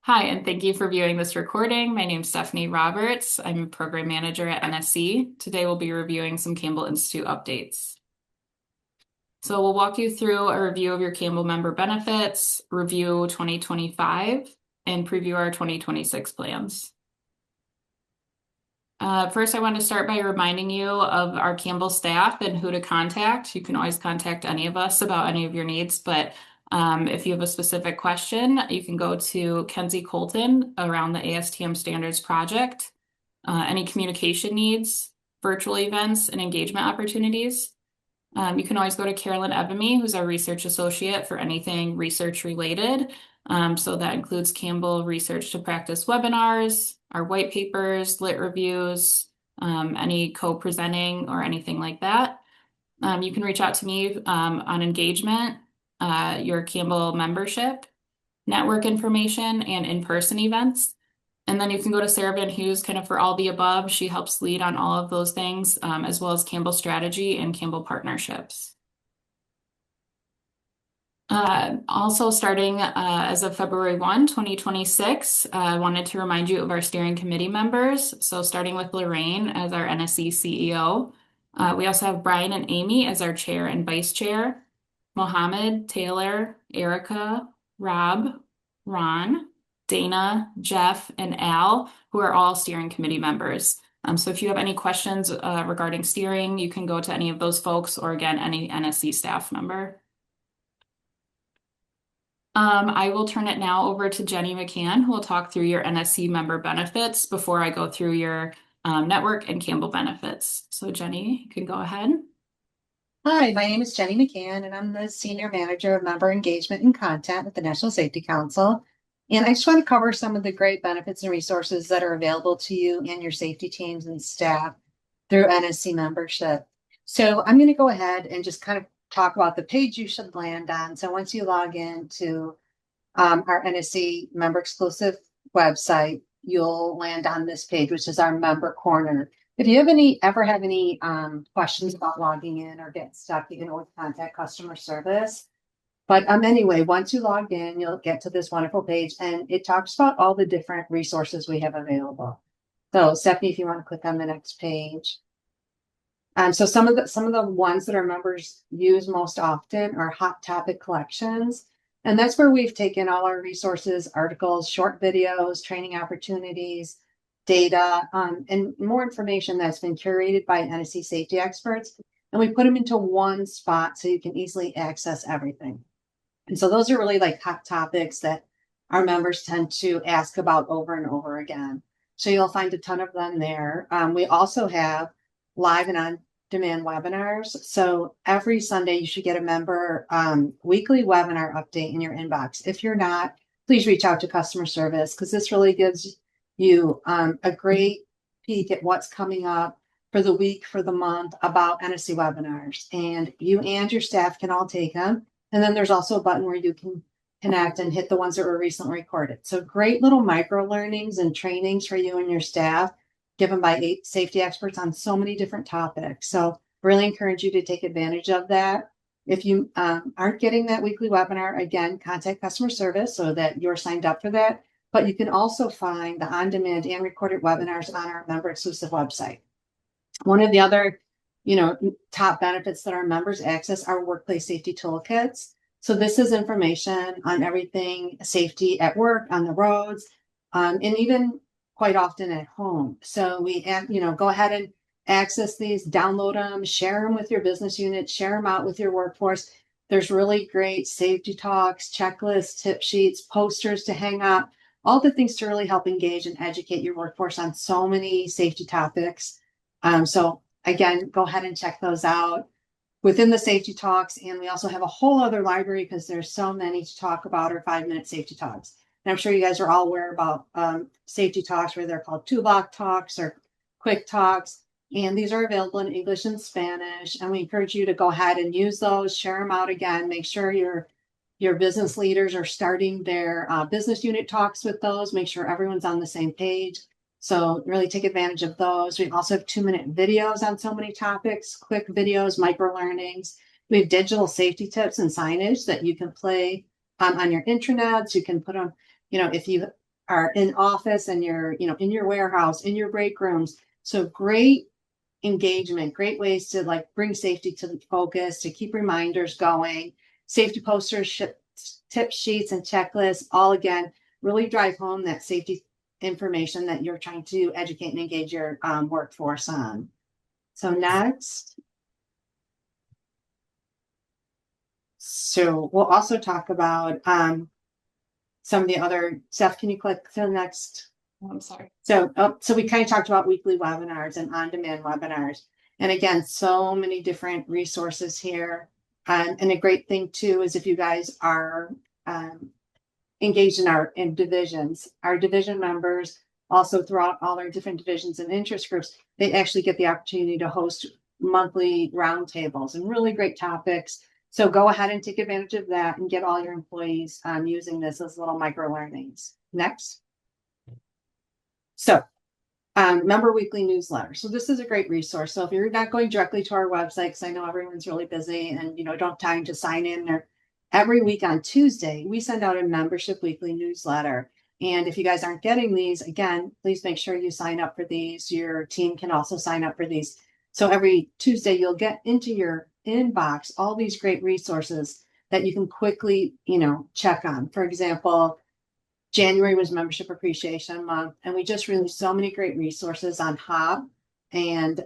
Hi, and thank you for viewing this recording. My name is Stephanie Roberts. I'm a program manager at NSC. Today we'll be reviewing some Campbell Institute updates. So we'll walk you through a review of your Campbell member benefits, review 2025, and preview our 2026 plans. First, I want to start by reminding you of our Campbell staff and who to contact. You can always contact any of us about any of your needs, but if you have a specific question, you can go to Kenzie Colton around the ASTM Standards Project. Any communication needs, virtual events, and engagement opportunities. You can always go to Carolyn Evamy, who's our research associate for anything research related. So that includes Campbell Research to Practice webinars, our white papers, lit reviews, any co-presenting or anything like that. You can reach out to me on engagement, your Campbell membership, network information, and in-person events. And then you can go to Sarah Van Hughes kind of for all the above. She helps lead on all of those things, as well as Campbell Strategy and Campbell Partnerships. Also starting as of February 1, 2026, I wanted to remind you of our steering committee members. So starting with Lorraine as our NSC CEO. We also have Brian and Amy as our chair and vice chair. Mohammed, Taylor, Erica, Rob, Ron, Dana, Jeff, and Al, who are all steering committee members. So if you have any questions regarding steering, you can go to any of those folks or again, any NSC staff member. I will turn it now over to Jenny McCann, who will talk through your NSC member benefits before I go through your network and Campbell benefits. So Jenny, you can go ahead. Hi, my name is Jenny McCann, and I'm the Senior Manager of Member Engagement and Content with the National Safety Council. And I just want to cover some of the great benefits and resources that are available to you and your safety teams and staff through NSC membership. So I'm going to go ahead and just kind of talk about the page you should land on. So once you log into our NSC member exclusive website, you'll land on this page, which is our member corner. If you ever have any questions about logging in or get stuck, you can always contact customer service. But anyway, once you log in, you'll get to this wonderful page, and it talks about all the different resources we have available. So Stephanie, if you want to click on the next page. So some of the ones that our members use most often are hot topic collections. And that's where we've taken all our resources, articles, short videos, training opportunities, data, and more information that's been curated by NSC safety experts. And we put them into one spot so you can easily access everything. And so those are really like hot topics that our members tend to ask about over and over again. So you'll find a ton of them there. We also have live and on-demand webinars. So every Sunday you should get a member weekly webinar update in your inbox. If you're not, please reach out to customer service because this really gives you a great peek at what's coming up for the week, for the month about NSC webinars. And you and your staff can all take them. And then there's also a button where you can connect and hit the ones that were recently recorded. So great little micro learnings and trainings for you and your staff given by safety experts on so many different topics. So really encourage you to take advantage of that. If you aren't getting that weekly webinar, again, contact customer service so that you're signed up for that. But you can also find the on-demand and recorded webinars on our member exclusive website. One of the other, top benefits that our members access are workplace safety toolkits. So this is information on everything safety at work, on the roads, and even quite often at home. So we, go ahead and access these, download them, share them with your business unit, share them out with your workforce. There's really great safety talks, checklists, tip sheets, posters to hang up, all the things to really help engage and educate your workforce on so many safety topics. So again, go ahead and check those out within the safety talks. And we also have a whole other library because there's so many to talk about our 5-minute safety talks. And I'm sure you guys are all aware about safety talks, where they're called 2-block talks or quick talks. And these are available in English and Spanish. And we encourage you to go ahead and use those, share them out again, make sure your business leaders are starting their business unit talks with those, make sure everyone's on the same page. So really take advantage of those. We also have 2-minute videos on so many topics, quick videos, micro learnings. We have digital safety tips and signage that you can play on your intranets. You can put on, if you are in office and you're, in your warehouse, in your break rooms. So great engagement, great ways to like bring safety to the focus, to keep reminders going. Safety posters, tip sheets, and checklists, all again, really drive home that safety information that you're trying to educate and engage your workforce on. So next, so we'll also talk about some of the other stuff. Can you click to the next? Oh, I'm sorry. So we kind of talked about weekly webinars and on-demand webinars. And again, so many different resources here. And a great thing too is if you guys are engaged in divisions, our division members also throughout all our different divisions and interest groups, they actually get the opportunity to host monthly roundtables and really great topics. So go ahead and take advantage of that and get all your employees using this as little micro learnings. Next. So member weekly newsletter. So this is a great resource. So if you're not going directly to our website, because I know everyone's really busy and don't have time to sign in there, every week on Tuesday, we send out a membership weekly newsletter. And if you guys aren't getting these, again, please make sure you sign up for these. Your team can also sign up for these. So every Tuesday, you'll get into your inbox all these great resources that you can quickly, check on. For example, January was Membership Appreciation Month, and we just released so many great resources on Hob. And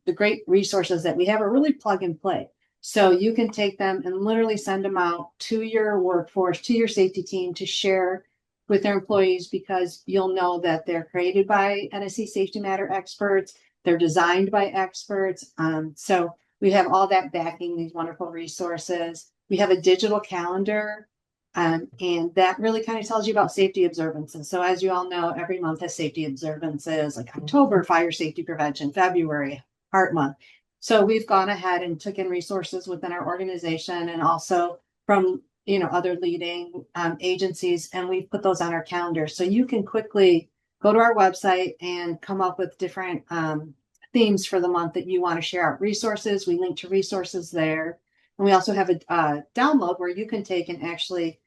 the great resources that we have are really plug and play. So you can take them and literally send them out to your workforce, to your safety team to share with their employees, because you'll know that they're created by NSC Safety Matter experts. They're designed by experts. So we have all that backing these wonderful resources. We have a digital calendar. And that really kind of tells you about safety observances. So as you all know, every month has safety observances, like October, fire safety prevention, February, Heart Month. So we've gone ahead and took in resources within our organization and also from other leading agencies, and we've put those on our calendar. So you can quickly go to our website and come up with different themes for the month that you want to share out resources. We link to resources there. And we also have a download where you can take and actually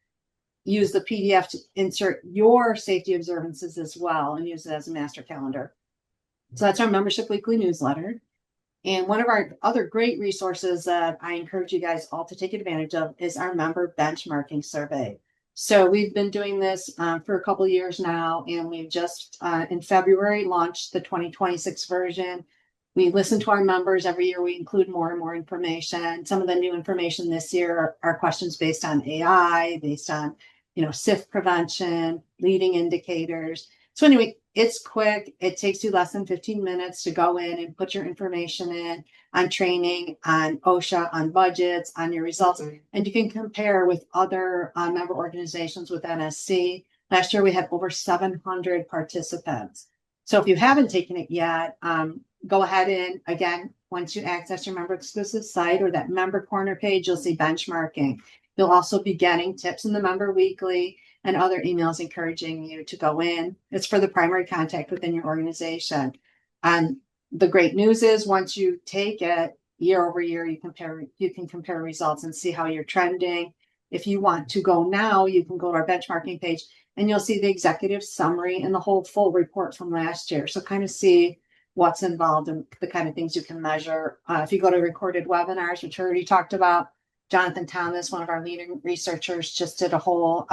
use the PDF to insert your safety observances as well and use it as a master calendar. So that's our membership weekly newsletter. And one of our other great resources that I encourage you guys all to take advantage of is our member benchmarking survey. So we've been doing this for a couple of years now, and we've just in February launched the 2026 version. We listen to our members every year. We include more and more information. Some of the new information this year are questions based on AI, based on SIF prevention, leading indicators. So anyway, it's quick. It takes you less than 15 minutes to go in and put your information in on training, on OSHA, on budgets, on your results. And you can compare with other member organizations with NSC. Last year, we had over 700 participants. So if you haven't taken it yet, go ahead and again, once you access your member exclusive site or that member corner page, you'll see benchmarking. You'll also be getting tips in the member weekly and other emails encouraging you to go in. It's for the primary contact within your organization. And the great news is once you take it year over year, you can compare results and see how you're trending. If you want to go now, you can go to our benchmarking page and you'll see the executive summary and the whole full report from last year. So kind of see what's involved and the kind of things you can measure. If you go to recorded webinars, which I already talked about, Jonathan Thomas, one of our leading researchers, just did a whole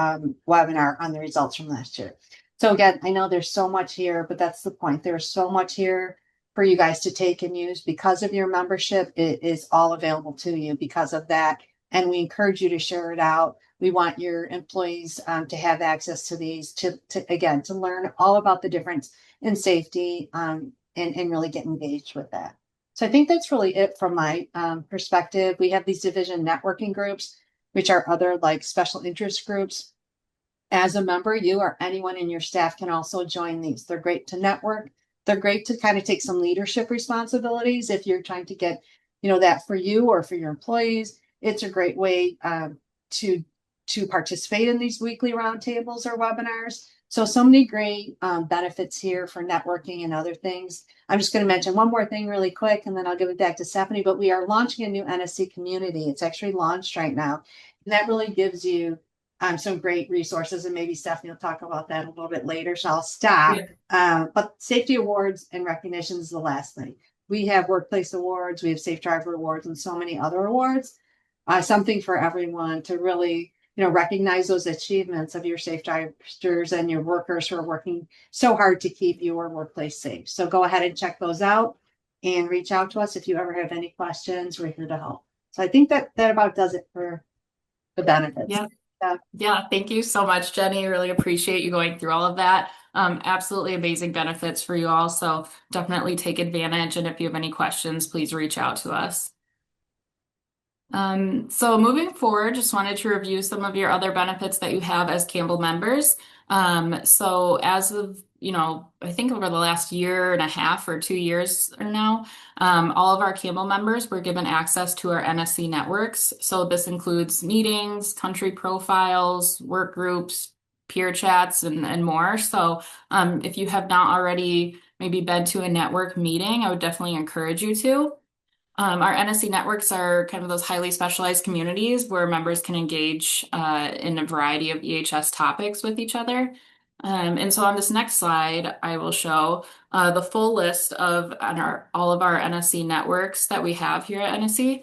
webinar on the results from last year. So again, I know there's so much here, but that's the point. There's so much here for you guys to take and use because of your membership. It is all available to you because of that. And we encourage you to share it out. We want your employees to have access to these, to learn all about the difference in safety and really get engaged with that. So I think that's really it from my perspective. We have these division networking groups, which are other like special interest groups. As a member, you or anyone in your staff can also join these. They're great to network. They're great to kind of take some leadership responsibilities if you're trying to get, that for you or for your employees. It's a great way to participate in these weekly roundtables or webinars. So many great benefits here for networking and other things. I'm just going to mention one more thing really quick, and then I'll give it back to Stephanie. But we are launching a new NSC community. It's actually launched right now. And that really gives you some great resources, and maybe Stephanie will talk about that a little bit later. So I'll stop. Yeah. But safety awards and recognition is the last thing. We have workplace awards, we have safe driver awards, and so many other awards. Something for everyone to really, recognize those achievements of your safe drivers and your workers who are working so hard to keep your workplace safe. So go ahead and check those out and reach out to us if you ever have any questions. We're here to help. So I think that about does it for the benefits. Yeah. Yeah. Yeah. Thank you so much, Jenny. Really appreciate you going through all of that. Absolutely amazing benefits for you all. So definitely take advantage. And if you have any questions, please reach out to us. So moving forward, just wanted to review some of your other benefits that you have as Campbell members. So as of, I think over the last year and a half or 2 years or now, all of our Campbell members were given access to our NSC networks. So this includes meetings, country profiles, work groups, peer chats, and more. So if you have not already maybe been to a network meeting, I would definitely encourage you to. Our NSC networks are kind of those highly specialized communities where members can engage in a variety of EHS topics with each other. And so on this next slide, I will show the full list of all of our NSC networks that we have here at NSC.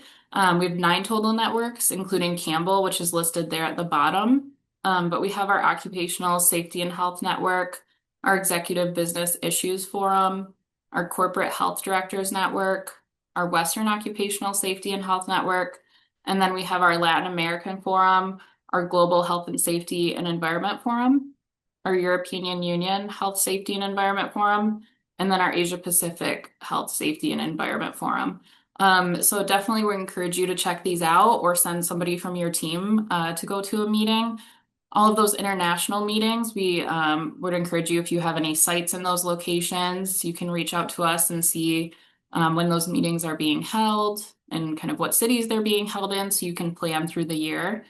We have 9 total networks, including Campbell, which is listed there at the bottom. But we have our Occupational Safety and Health Network, our Executive Business Issues Forum, our Corporate Health Directors Network, our Western Occupational Safety and Health Network, and then we have our Latin American Forum, our Global Health and Safety and Environment Forum, our European Union Health, Safety and Environment Forum, and then our Asia Pacific Health, Safety and Environment Forum. So definitely would encourage you to check these out or send somebody from your team to go to a meeting. All of those international meetings, we would encourage you if you have any sites in those locations, you can reach out to us and see when those meetings are being held and kind of what cities they're being held in so you can plan through the year.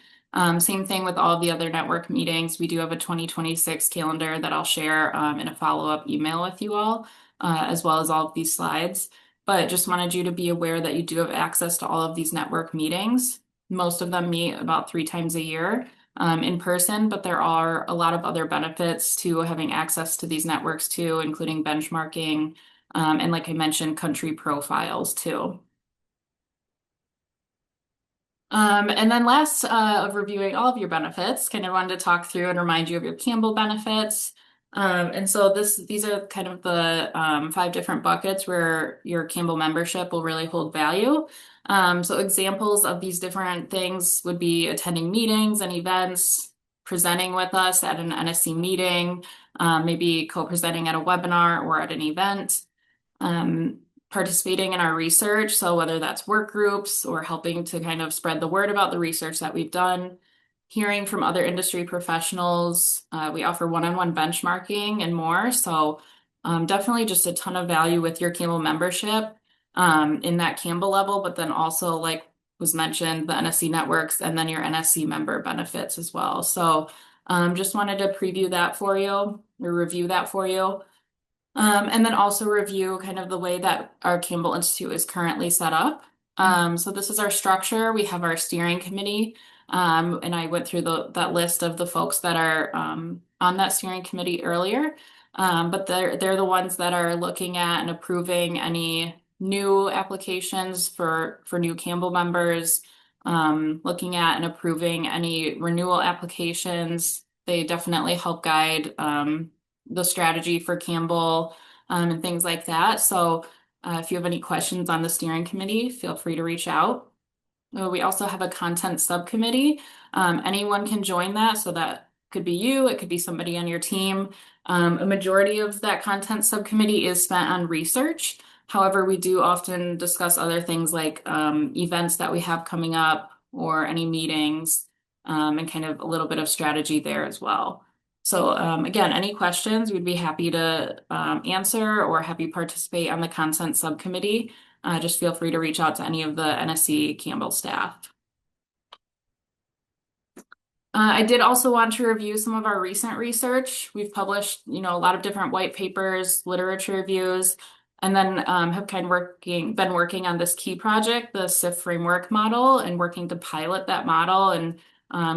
Same thing with all of the other network meetings. We do have a 2026 calendar that I'll share in a follow-up email with you all, as well as all of these slides. But just wanted you to be aware that you do have access to all of these network meetings. Most of them meet about 3 times a year in person, but there are a lot of other benefits to having access to these networks too, including benchmarking, and like I mentioned, country profiles too. And then last of reviewing all of your benefits, kind of wanted to talk through and remind you of your Campbell benefits. And so these are kind of the 5 different buckets where your Campbell membership will really hold value. So examples of these different things would be attending meetings and events, presenting with us at an NSC meeting, maybe co-presenting at a webinar or at an event, participating in our research. So whether that's work groups or helping to kind of spread the word about the research that we've done, hearing from other industry professionals, we offer one-on-one benchmarking and more. So definitely just a ton of value with your Campbell membership in that Campbell level, but then also like was mentioned, the NSC networks and then your NSC member benefits as well. So just wanted to preview that for you or review that for you. And then also review kind of the way that our Campbell Institute is currently set up. So this is our structure. We have our steering committee, and I went through that list of the folks that are on that steering committee earlier. But they're the ones that are looking at and approving any new applications for new Campbell members, looking at and approving any renewal applications. They definitely help guide the strategy for Campbell and things like that. So if you have any questions on the steering committee, feel free to reach out. We also have a content subcommittee. Anyone can join that. So that could be you, it could be somebody on your team. A majority of that content subcommittee is spent on research. However, we do often discuss other things like events that we have coming up or any meetings and kind of a little bit of strategy there as well. So again, any questions, we'd be happy to answer or have you participate on the content subcommittee. Just feel free to reach out to any of the NSC Campbell staff. I did also want to review some of our recent research. We've published, a lot of different white papers, literature reviews, and then have kind of been working on this key project, the SIF framework model, and working to pilot that model and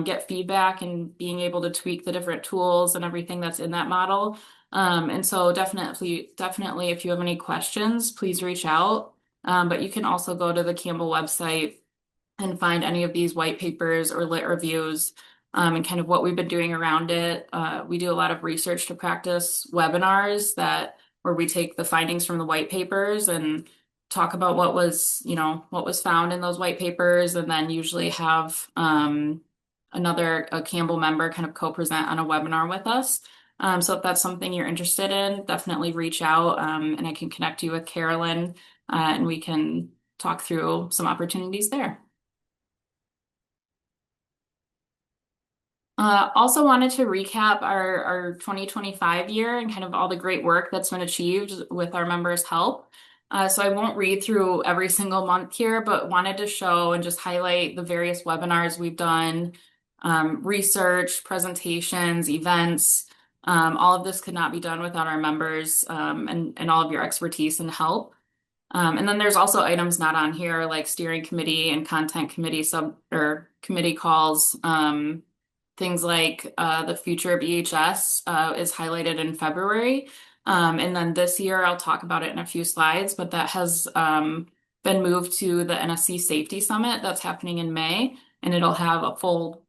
get feedback and being able to tweak the different tools and everything that's in that model. And so definitely, if you have any questions, please reach out. But you can also go to the Campbell website and find any of these white papers or lit reviews and kind of what we've been doing around it. We do a lot of research to practice webinars that where we take the findings from the white papers and talk about what was found in those white papers, and then usually have a Campbell member kind of co-present on a webinar with us. So if that's something you're interested in, definitely reach out and I can connect you with Carolyn and we can talk through some opportunities there. Also wanted to recap our 2025 year and kind of all the great work that's been achieved with our members' help. So I won't read through every single month here, but wanted to show and just highlight the various webinars we've done, research, presentations, events. All of this could not be done without our members and all of your expertise and help. And then there's also items not on here like steering committee and content committee sub or committee calls. Things like the future of EHS is highlighted in February. And then this year, I'll talk about it in a few slides, but that has been moved to the NSC Safety Summit that's happening in May, and it'll have a full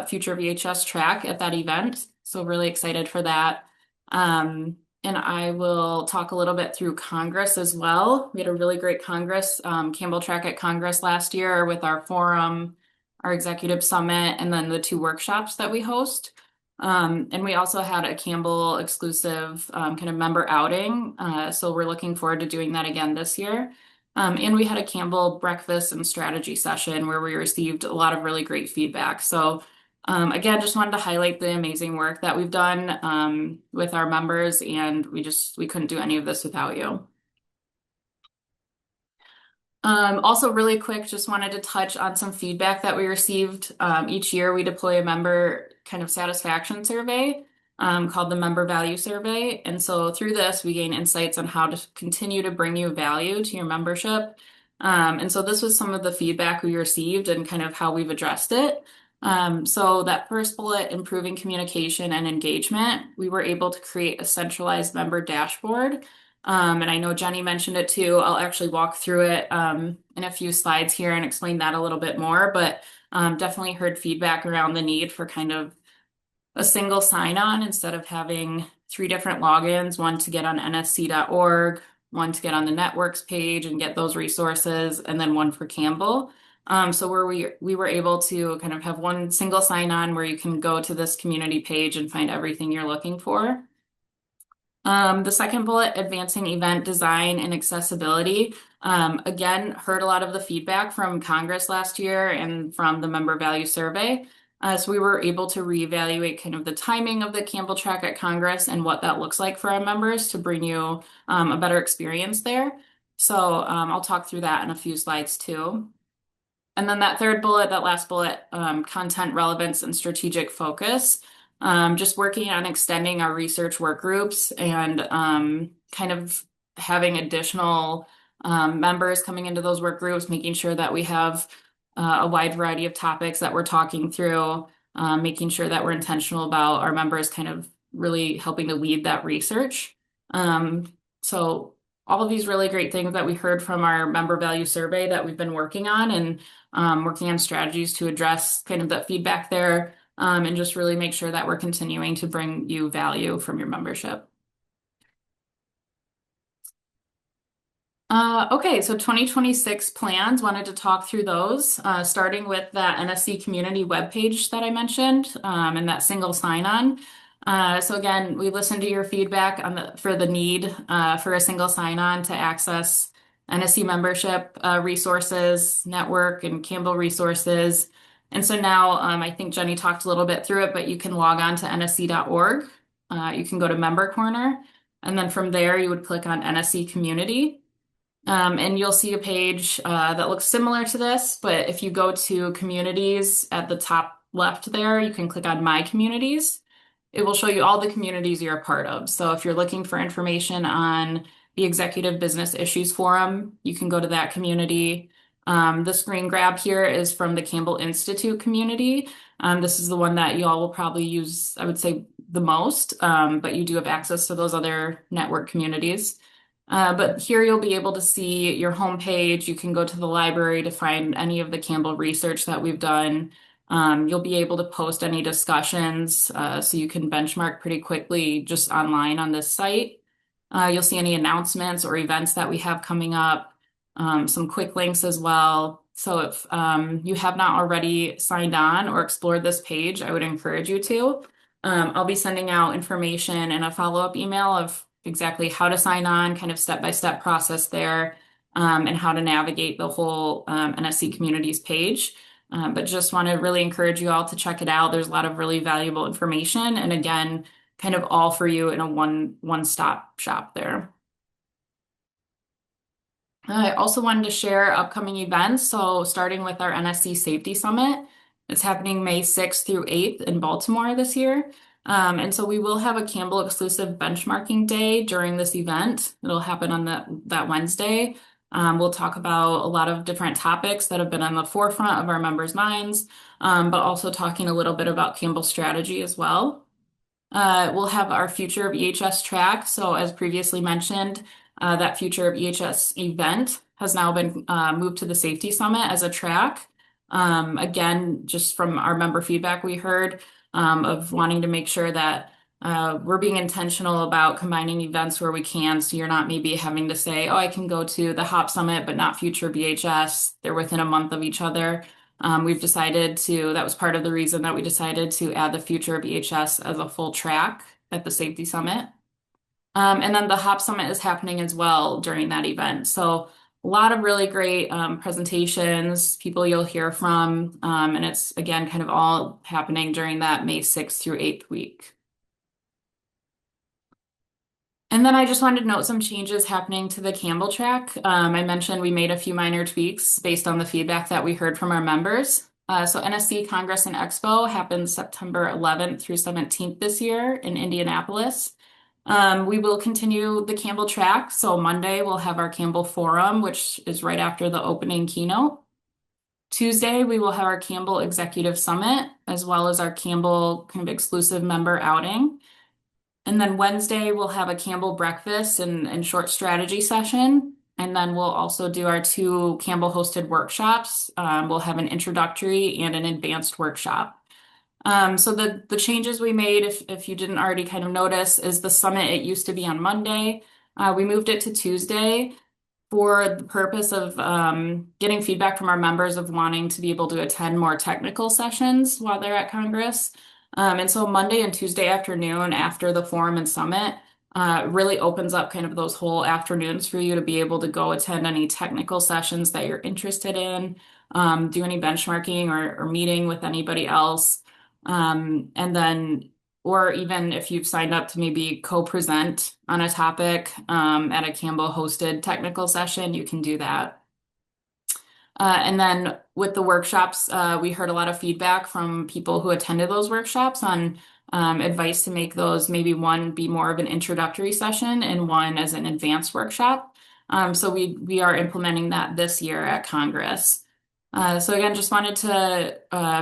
future of EHS track at that event. So really excited for that. And I will talk a little bit through Congress as well. We had a really great Congress, Campbell Track at Congress last year with our forum, our executive summit, and then the two workshops that we host. And we also had a Campbell exclusive kind of member outing. So we're looking forward to doing that again this year. And we had a Campbell breakfast and strategy session where we received a lot of really great feedback. So again, just wanted to highlight the amazing work that we've done with our members, and we couldn't do any of this without you. Also really quick, just wanted to touch on some feedback that we received. Each year we deploy a member kind of satisfaction survey called the Member Value Survey. And so through this, we gain insights on how to continue to bring you value to your membership. And so this was some of the feedback we received and kind of how we've addressed it. So that first bullet, improving communication and engagement, we were able to create a centralized member dashboard. And I know Jenny mentioned it too. I'll actually walk through it in a few slides here and explain that a little bit more, but definitely heard feedback around the need for kind of a single sign-on instead of having three different logins, one to get on nsc.org, one to get on the networks page and get those resources, and then one for Campbell. So where we were able to kind of have one single sign-on where you can go to this community page and find everything you're looking for. The second bullet, advancing event design and accessibility. Again, heard a lot of the feedback from Congress last year and from the member value survey. So we were able to reevaluate kind of the timing of the Campbell Track at Congress and what that looks like for our members to bring you a better experience there. So I'll talk through that in a few slides too. And then that third bullet, that last bullet, content relevance and strategic focus. Just working on extending our research work groups and kind of having additional members coming into those work groups, making sure that we have a wide variety of topics that we're talking through, making sure that we're intentional about our members kind of really helping to lead that research. So all of these really great things that we heard from our member value survey that we've been working on and working on strategies to address kind of that feedback there. And just really make sure that we're continuing to bring you value from your membership. Okay, so 2026 plans, wanted to talk through those, starting with that NSC community webpage that I mentioned and that single sign-on. So again, we listened to your feedback for the need for a single sign-on to access NSC membership resources, network, and Campbell resources. And so now I think Jenny talked a little bit through it, but you can log on to nsc.org. You can go to Member Corner, and then from there you would click on NSC Community. And you'll see a page that looks similar to this, but if you go to communities at the top left there, you can click on My Communities. It will show you all the communities you're a part of. So if you're looking for information on the Executive Business Issues Forum, you can go to that community. The screen grab here is from the Campbell Institute community. This is the one that you all will probably use, I would say, the most, but you do have access to those other network communities. But here you'll be able to see your homepage. You can go to the library to find any of the Campbell research that we've done. You'll be able to post any discussions, so you can benchmark pretty quickly just online on this site. You'll see any announcements or events that we have coming up, some quick links as well. So if you have not already signed on or explored this page, I would encourage you to. I'll be sending out information and a follow-up email of exactly how to sign on, kind of step-by-step process there, and how to navigate the whole NSC Communities page. But just want to really encourage you all to check it out. There's a lot of really valuable information, and again, kind of all for you in a one-stop shop there. I also wanted to share upcoming events. So starting with our NSC Safety Summit, it's happening May 6th through 8th in Baltimore this year. And so we will have a Campbell exclusive benchmarking day during this event. It'll happen on that Wednesday. We'll talk about a lot of different topics that have been on the forefront of our members' minds, but also talking a little bit about Campbell strategy as well. We'll have our Future of EHS track. So as previously mentioned, that Future of EHS event has now been moved to the Safety Summit as a track. Again, just from our member feedback we heard of wanting to make sure that we're being intentional about combining events where we can, so you're not maybe having to say, oh, I can go to the HOP Summit, but not Future BHS. They're within a month of each other. We've decided to, that was part of the reason that we decided to add the Future of EHS as a full track at the Safety Summit. And then the HOP Summit is happening as well during that event. So a lot of really great presentations, people you'll hear from, and it's again kind of all happening during that May 6th through 8th week. And then I just wanted to note some changes happening to the Campbell track. I mentioned we made a few minor tweaks based on the feedback that we heard from our members. So NSC Congress and Expo happens September 11th through 17th this year in Indianapolis. We will continue the Campbell track. So Monday we'll have our Campbell Forum, which is right after the opening keynote. Tuesday, we will have our Campbell Executive Summit, as well as our Campbell kind of exclusive member outing. And then Wednesday, we'll have a Campbell breakfast and short strategy session. And then we'll also do our two Campbell hosted workshops. We'll have an introductory and an advanced workshop. So the changes we made, if you didn't already kind of notice, is the summit, it used to be on Monday. We moved it to Tuesday for the purpose of getting feedback from our members of wanting to be able to attend more technical sessions while they're at Congress. And so Monday and Tuesday afternoon after the forum and summit really opens up kind of those whole afternoons for you to be able to go attend any technical sessions that you're interested in, do any benchmarking or meeting with anybody else. And then, or even if you've signed up to maybe co-present on a topic at a Campbell hosted technical session, you can do that. And then with the workshops, we heard a lot of feedback from people who attended those workshops on advice to make those maybe one be more of an introductory session and one as an advanced workshop. So we are implementing that this year at Congress. So again, just wanted to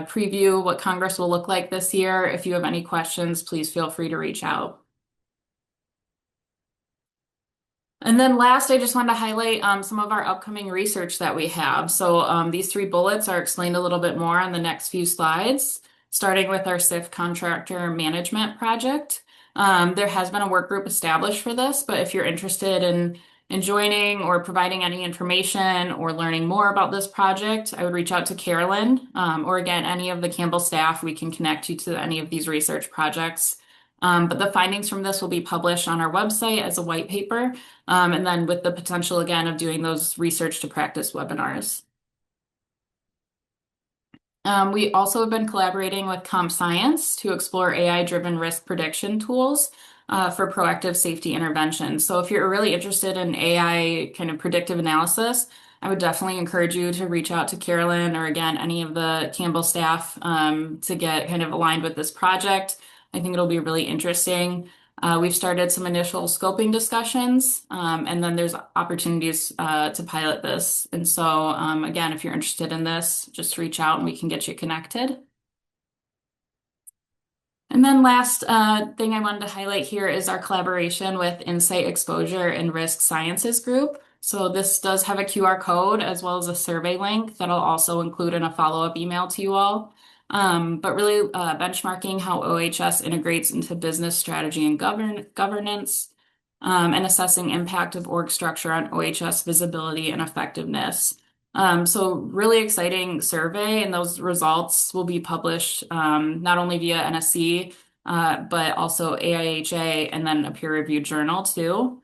preview what Congress will look like this year. If you have any questions, please feel free to reach out. And then last, I just wanted to highlight some of our upcoming research that we have. So these three bullets are explained a little bit more on the next few slides, starting with our SIF contractor management project. There has been a work group established for this, but if you're interested in joining or providing any information or learning more about this project, I would reach out to Carolyn or again, any of the Campbell staff. We can connect you to any of these research projects. But the findings from this will be published on our website as a white paper, and then with the potential again of doing those research to practice webinars. We also have been collaborating with CompScience to explore AI-driven risk prediction tools for proactive safety intervention. So if you're really interested in AI kind of predictive analysis, I would definitely encourage you to reach out to Carolyn or again, any of the Campbell staff to get kind of aligned with this project. I think it'll be really interesting. We've started some initial scoping discussions, and then there's opportunities to pilot this. And so, again, if you're interested in this, just reach out and we can get you connected. And then last thing I wanted to highlight here is our collaboration with Insight Exposure and Risk Sciences Group. So this does have a QR code as well as a survey link that'll also include in a follow-up email to you all. But really benchmarking how OHS integrates into business strategy and governance, and assessing impact of org structure on OHS visibility and effectiveness. So really exciting survey, and those results will be published not only via NSC, but also AIHA and then a peer-reviewed journal too.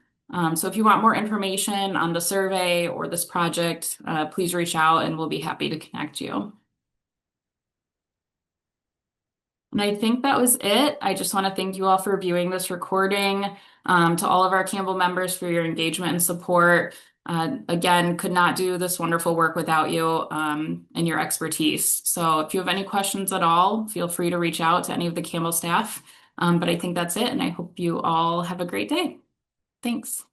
So if you want more information on the survey or this project, please reach out and we'll be happy to connect you. And I think that was it. I just want to thank you all for viewing this recording. To all of our Campbell members for your engagement and support. Again, could not do this wonderful work without you and your expertise. So if you have any questions at all, feel free to reach out to any of the Campbell staff. But I think that's it, and I hope you all have a great day. Thanks.